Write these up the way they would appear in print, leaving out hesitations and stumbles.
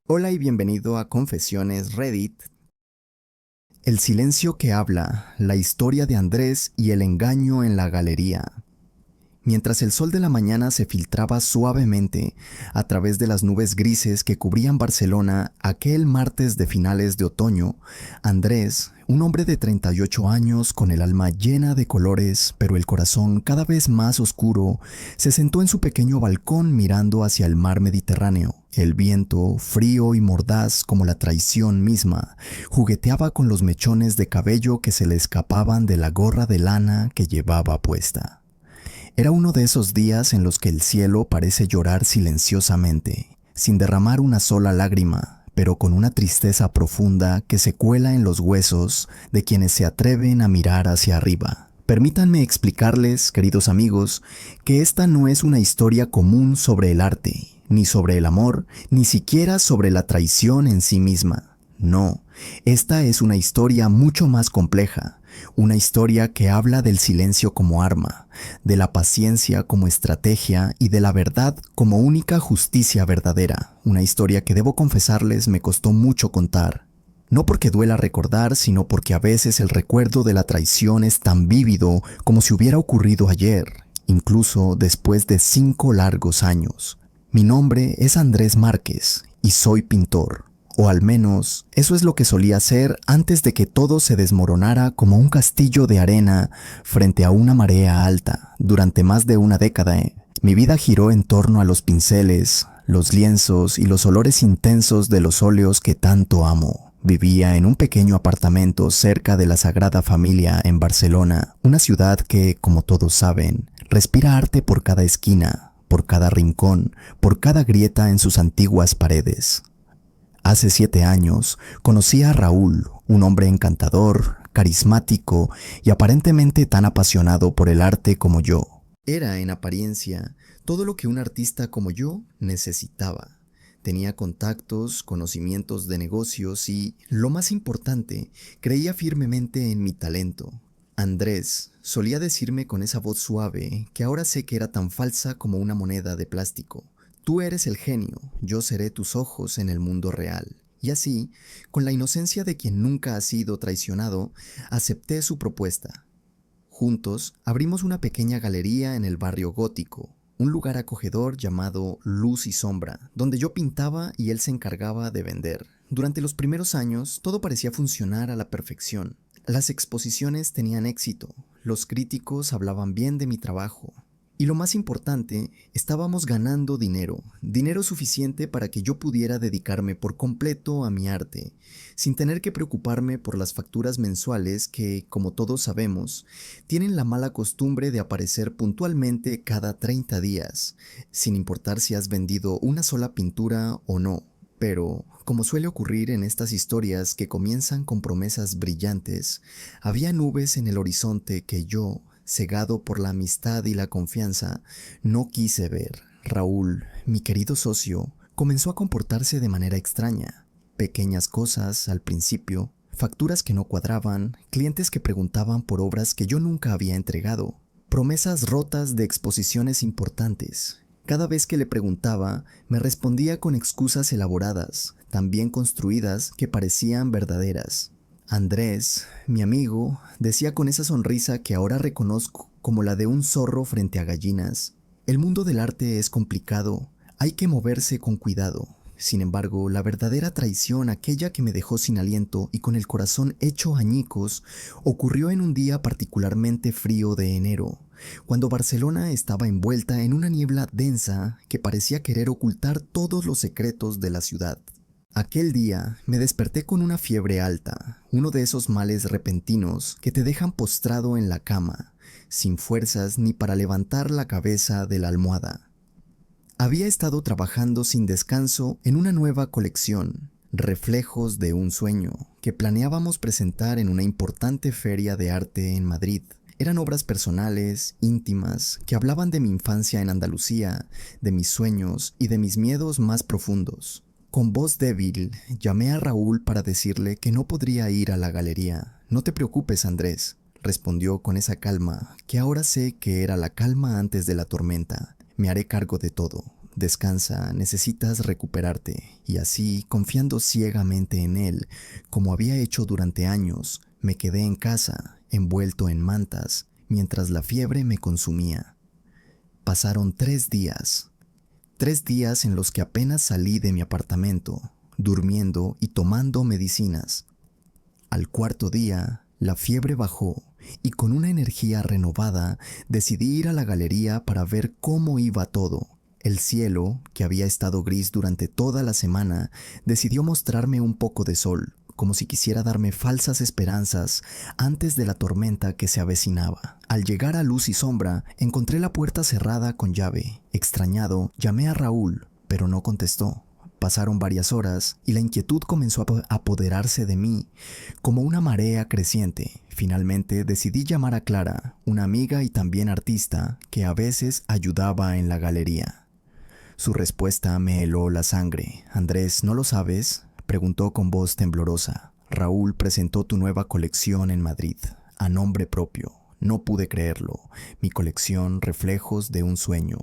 Hola y bienvenido a Confesiones Reddit. El silencio que habla, la historia de Andrés y el engaño en la galería. Mientras el sol de la mañana se filtraba suavemente a través de las nubes grises que cubrían Barcelona aquel martes de finales de otoño, Andrés, un hombre de 38 años con el alma llena de colores pero el corazón cada vez más oscuro, se sentó en su pequeño balcón mirando hacia el mar Mediterráneo. El viento, frío y mordaz como la traición misma, jugueteaba con los mechones de cabello que se le escapaban de la gorra de lana que llevaba puesta. Era uno de esos días en los que el cielo parece llorar silenciosamente, sin derramar una sola lágrima, pero con una tristeza profunda que se cuela en los huesos de quienes se atreven a mirar hacia arriba. Permítanme explicarles, queridos amigos, que esta no es una historia común sobre el arte, ni sobre el amor, ni siquiera sobre la traición en sí misma. No, esta es una historia mucho más compleja, una historia que habla del silencio como arma, de la paciencia como estrategia y de la verdad como única justicia verdadera, una historia que debo confesarles me costó mucho contar. No porque duela recordar, sino porque a veces el recuerdo de la traición es tan vívido como si hubiera ocurrido ayer, incluso después de 5 largos años. Mi nombre es Andrés Márquez y soy pintor. O al menos, eso es lo que solía hacer antes de que todo se desmoronara como un castillo de arena frente a una marea alta. Durante más de una década, mi vida giró en torno a los pinceles, los lienzos y los olores intensos de los óleos que tanto amo. Vivía en un pequeño apartamento cerca de la Sagrada Familia en Barcelona, una ciudad que, como todos saben, respira arte por cada esquina, por cada rincón, por cada grieta en sus antiguas paredes. Hace 7 años conocí a Raúl, un hombre encantador, carismático y aparentemente tan apasionado por el arte como yo. Era, en apariencia, todo lo que un artista como yo necesitaba. Tenía contactos, conocimientos de negocios y, lo más importante, creía firmemente en mi talento. Andrés solía decirme con esa voz suave que ahora sé que era tan falsa como una moneda de plástico. Tú eres el genio, yo seré tus ojos en el mundo real. Y así, con la inocencia de quien nunca ha sido traicionado, acepté su propuesta. Juntos, abrimos una pequeña galería en el barrio gótico, un lugar acogedor llamado Luz y Sombra, donde yo pintaba y él se encargaba de vender. Durante los primeros años, todo parecía funcionar a la perfección. Las exposiciones tenían éxito, los críticos hablaban bien de mi trabajo. Y lo más importante, estábamos ganando dinero, dinero suficiente para que yo pudiera dedicarme por completo a mi arte, sin tener que preocuparme por las facturas mensuales que, como todos sabemos, tienen la mala costumbre de aparecer puntualmente cada 30 días, sin importar si has vendido una sola pintura o no. Pero, como suele ocurrir en estas historias que comienzan con promesas brillantes, había nubes en el horizonte que yo, cegado por la amistad y la confianza, no quise ver. Raúl, mi querido socio, comenzó a comportarse de manera extraña. Pequeñas cosas al principio, facturas que no cuadraban, clientes que preguntaban por obras que yo nunca había entregado, promesas rotas de exposiciones importantes. Cada vez que le preguntaba, me respondía con excusas elaboradas, tan bien construidas que parecían verdaderas. Andrés, mi amigo, decía con esa sonrisa que ahora reconozco como la de un zorro frente a gallinas: el mundo del arte es complicado, hay que moverse con cuidado. Sin embargo, la verdadera traición, aquella que me dejó sin aliento y con el corazón hecho añicos, ocurrió en un día particularmente frío de enero, cuando Barcelona estaba envuelta en una niebla densa que parecía querer ocultar todos los secretos de la ciudad. Aquel día me desperté con una fiebre alta, uno de esos males repentinos que te dejan postrado en la cama, sin fuerzas ni para levantar la cabeza de la almohada. Había estado trabajando sin descanso en una nueva colección, Reflejos de un sueño, que planeábamos presentar en una importante feria de arte en Madrid. Eran obras personales, íntimas, que hablaban de mi infancia en Andalucía, de mis sueños y de mis miedos más profundos. Con voz débil, llamé a Raúl para decirle que no podría ir a la galería. No te preocupes, Andrés, respondió con esa calma, que ahora sé que era la calma antes de la tormenta. Me haré cargo de todo. descansa, necesitas recuperarte. Y así, confiando ciegamente en él, como había hecho durante años, me quedé en casa, envuelto en mantas, mientras la fiebre me consumía. Pasaron 3 días. 3 días en los que apenas salí de mi apartamento, durmiendo y tomando medicinas. Al cuarto día, la fiebre bajó y con una energía renovada decidí ir a la galería para ver cómo iba todo. El cielo, que había estado gris durante toda la semana, decidió mostrarme un poco de sol, como si quisiera darme falsas esperanzas antes de la tormenta que se avecinaba. Al llegar a luz y sombra, encontré la puerta cerrada con llave. Extrañado, llamé a Raúl, pero no contestó. Pasaron varias horas y la inquietud comenzó a apoderarse de mí como una marea creciente. Finalmente decidí llamar a Clara, una amiga y también artista que a veces ayudaba en la galería. Su respuesta me heló la sangre. «Andrés, ¿no lo sabes?», preguntó con voz temblorosa. «Raúl presentó tu nueva colección en Madrid, a nombre propio». No pude creerlo. Mi colección, reflejos de un sueño.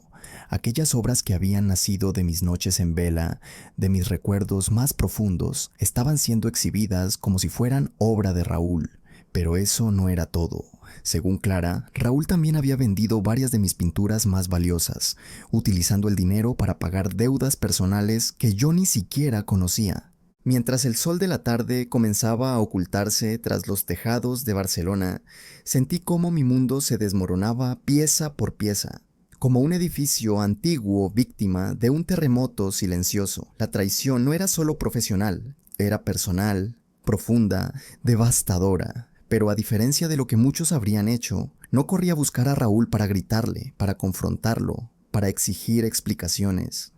Aquellas obras que habían nacido de mis noches en vela, de mis recuerdos más profundos, estaban siendo exhibidas como si fueran obra de Raúl. Pero eso no era todo. Según Clara, Raúl también había vendido varias de mis pinturas más valiosas, utilizando el dinero para pagar deudas personales que yo ni siquiera conocía. Mientras el sol de la tarde comenzaba a ocultarse tras los tejados de Barcelona, sentí cómo mi mundo se desmoronaba pieza por pieza, como un edificio antiguo víctima de un terremoto silencioso. La traición no era solo profesional, era personal, profunda, devastadora. Pero a diferencia de lo que muchos habrían hecho, no corrí a buscar a Raúl para gritarle, para confrontarlo, para exigir explicaciones.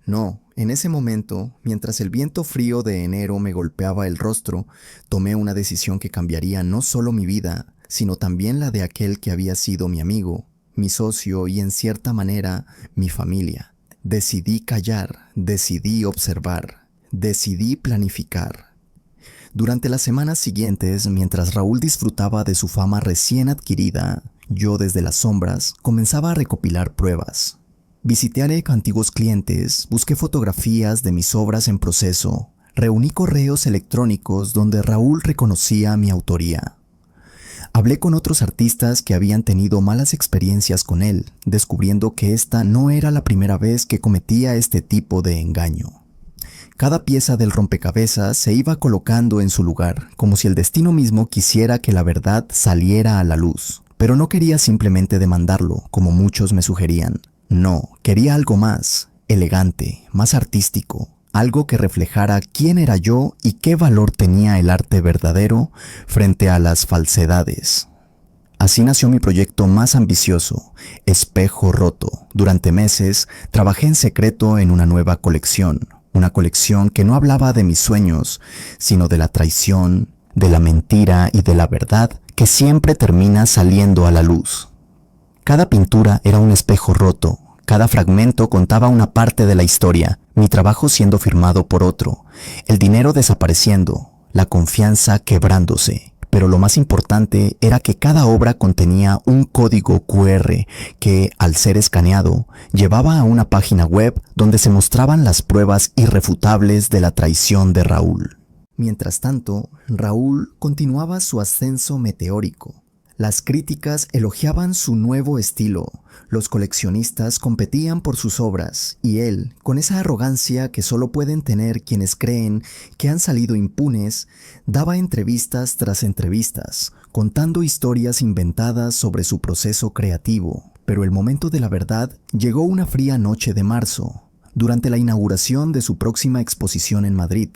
No, en ese momento, mientras el viento frío de enero me golpeaba el rostro, tomé una decisión que cambiaría no solo mi vida, sino también la de aquel que había sido mi amigo, mi socio y en cierta manera mi familia. Decidí callar, decidí observar, decidí planificar. Durante las semanas siguientes, mientras Raúl disfrutaba de su fama recién adquirida, yo desde las sombras comenzaba a recopilar pruebas. Visité a antiguos clientes, busqué fotografías de mis obras en proceso, reuní correos electrónicos donde Raúl reconocía mi autoría. Hablé con otros artistas que habían tenido malas experiencias con él, descubriendo que esta no era la primera vez que cometía este tipo de engaño. Cada pieza del rompecabezas se iba colocando en su lugar, como si el destino mismo quisiera que la verdad saliera a la luz. Pero no quería simplemente demandarlo, como muchos me sugerían. No, quería algo más, elegante, más artístico, algo que reflejara quién era yo y qué valor tenía el arte verdadero frente a las falsedades. Así nació mi proyecto más ambicioso, Espejo Roto. Durante meses trabajé en secreto en una nueva colección, una colección que no hablaba de mis sueños, sino de la traición, de la mentira y de la verdad que siempre termina saliendo a la luz. Cada pintura era un espejo roto, cada fragmento contaba una parte de la historia, mi trabajo siendo firmado por otro, el dinero desapareciendo, la confianza quebrándose. Pero lo más importante era que cada obra contenía un código QR que, al ser escaneado, llevaba a una página web donde se mostraban las pruebas irrefutables de la traición de Raúl. Mientras tanto, Raúl continuaba su ascenso meteórico. Las críticas elogiaban su nuevo estilo, los coleccionistas competían por sus obras y él, con esa arrogancia que solo pueden tener quienes creen que han salido impunes, daba entrevistas tras entrevistas, contando historias inventadas sobre su proceso creativo. Pero el momento de la verdad llegó una fría noche de marzo, durante la inauguración de su próxima exposición en Madrid,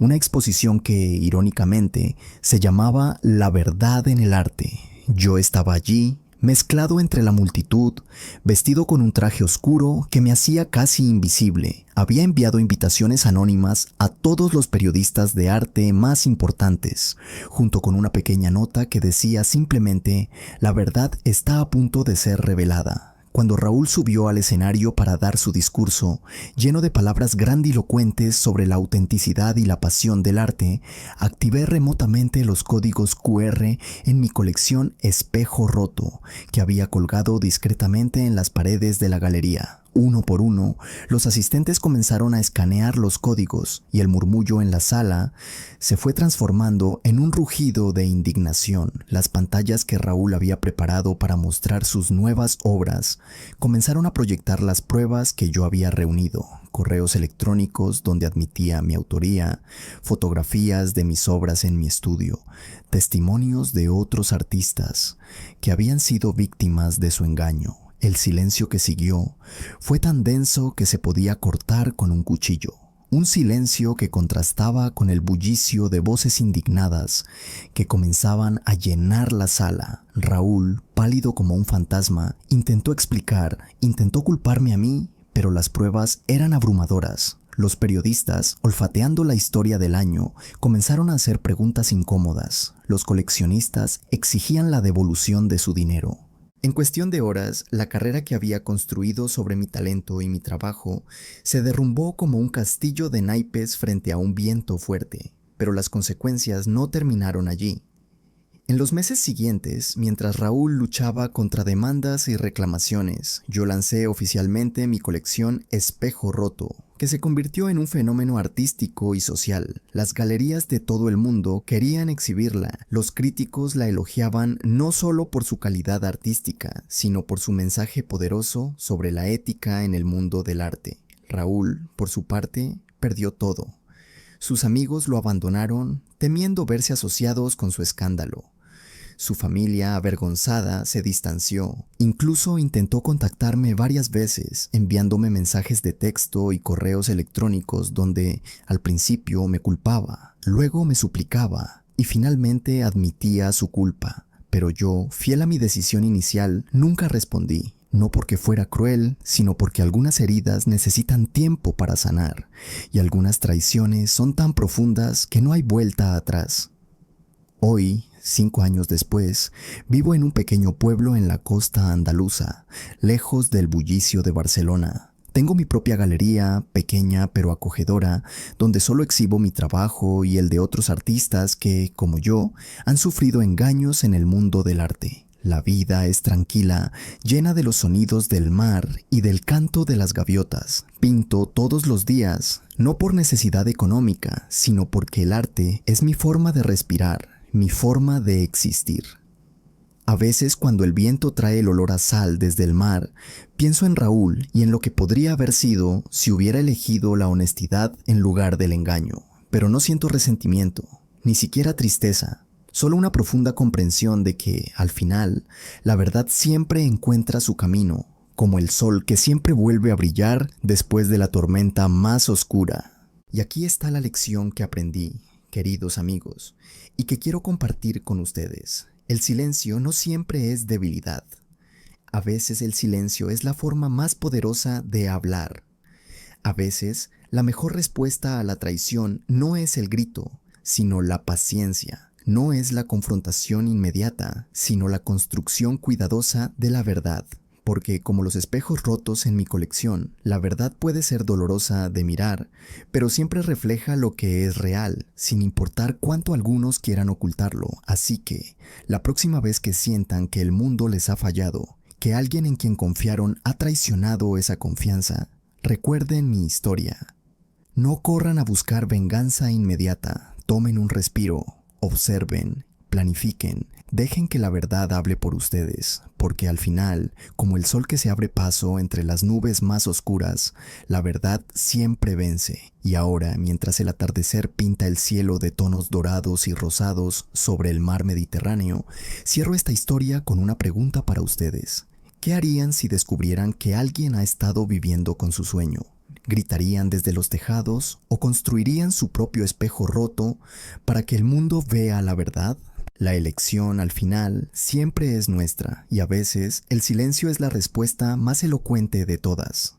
una exposición que, irónicamente, se llamaba La verdad en el arte. Yo estaba allí, mezclado entre la multitud, vestido con un traje oscuro que me hacía casi invisible. Había enviado invitaciones anónimas a todos los periodistas de arte más importantes, junto con una pequeña nota que decía simplemente: «La verdad está a punto de ser revelada». Cuando Raúl subió al escenario para dar su discurso, lleno de palabras grandilocuentes sobre la autenticidad y la pasión del arte, activé remotamente los códigos QR en mi colección Espejo Roto, que había colgado discretamente en las paredes de la galería. Uno por uno, los asistentes comenzaron a escanear los códigos y el murmullo en la sala se fue transformando en un rugido de indignación. Las pantallas que Raúl había preparado para mostrar sus nuevas obras comenzaron a proyectar las pruebas que yo había reunido, correos electrónicos donde admitía mi autoría, fotografías de mis obras en mi estudio, testimonios de otros artistas que habían sido víctimas de su engaño. El silencio que siguió fue tan denso que se podía cortar con un cuchillo. Un silencio que contrastaba con el bullicio de voces indignadas que comenzaban a llenar la sala. Raúl, pálido como un fantasma, intentó explicar, intentó culparme a mí, pero las pruebas eran abrumadoras. Los periodistas, olfateando la historia del año, comenzaron a hacer preguntas incómodas. Los coleccionistas exigían la devolución de su dinero. En cuestión de horas, la carrera que había construido sobre mi talento y mi trabajo se derrumbó como un castillo de naipes frente a un viento fuerte, pero las consecuencias no terminaron allí. En los meses siguientes, mientras Raúl luchaba contra demandas y reclamaciones, yo lancé oficialmente mi colección Espejo Roto, que se convirtió en un fenómeno artístico y social. Las galerías de todo el mundo querían exhibirla. Los críticos la elogiaban no solo por su calidad artística, sino por su mensaje poderoso sobre la ética en el mundo del arte. Raúl, por su parte, perdió todo. Sus amigos lo abandonaron, temiendo verse asociados con su escándalo. Su familia, avergonzada, se distanció. Incluso intentó contactarme varias veces, enviándome mensajes de texto y correos electrónicos donde, al principio, me culpaba, luego me suplicaba y finalmente admitía su culpa. Pero yo, fiel a mi decisión inicial, nunca respondí. No porque fuera cruel, sino porque algunas heridas necesitan tiempo para sanar y algunas traiciones son tan profundas que no hay vuelta atrás. Hoy, 5 años después, vivo en un pequeño pueblo en la costa andaluza, lejos del bullicio de Barcelona. Tengo mi propia galería, pequeña pero acogedora, donde solo exhibo mi trabajo y el de otros artistas que, como yo, han sufrido engaños en el mundo del arte. La vida es tranquila, llena de los sonidos del mar y del canto de las gaviotas. Pinto todos los días, no por necesidad económica, sino porque el arte es mi forma de respirar, mi forma de existir. A veces, cuando el viento trae el olor a sal desde el mar, pienso en Raúl y en lo que podría haber sido si hubiera elegido la honestidad en lugar del engaño. Pero no siento resentimiento, ni siquiera tristeza. Solo una profunda comprensión de que, al final, la verdad siempre encuentra su camino, como el sol que siempre vuelve a brillar después de la tormenta más oscura. Y aquí está la lección que aprendí, queridos amigos, y que quiero compartir con ustedes. El silencio no siempre es debilidad. A veces el silencio es la forma más poderosa de hablar. A veces, la mejor respuesta a la traición no es el grito, sino la paciencia. No es la confrontación inmediata, sino la construcción cuidadosa de la verdad. Porque, como los espejos rotos en mi colección, la verdad puede ser dolorosa de mirar, pero siempre refleja lo que es real, sin importar cuánto algunos quieran ocultarlo. Así que, la próxima vez que sientan que el mundo les ha fallado, que alguien en quien confiaron ha traicionado esa confianza, recuerden mi historia. No corran a buscar venganza inmediata, tomen un respiro. Observen, planifiquen, dejen que la verdad hable por ustedes, porque al final, como el sol que se abre paso entre las nubes más oscuras, la verdad siempre vence. Y ahora, mientras el atardecer pinta el cielo de tonos dorados y rosados sobre el mar Mediterráneo, cierro esta historia con una pregunta para ustedes. ¿Qué harían si descubrieran que alguien ha estado viviendo con su sueño? ¿Gritarían desde los tejados o construirían su propio espejo roto para que el mundo vea la verdad? La elección, al final, siempre es nuestra y a veces el silencio es la respuesta más elocuente de todas.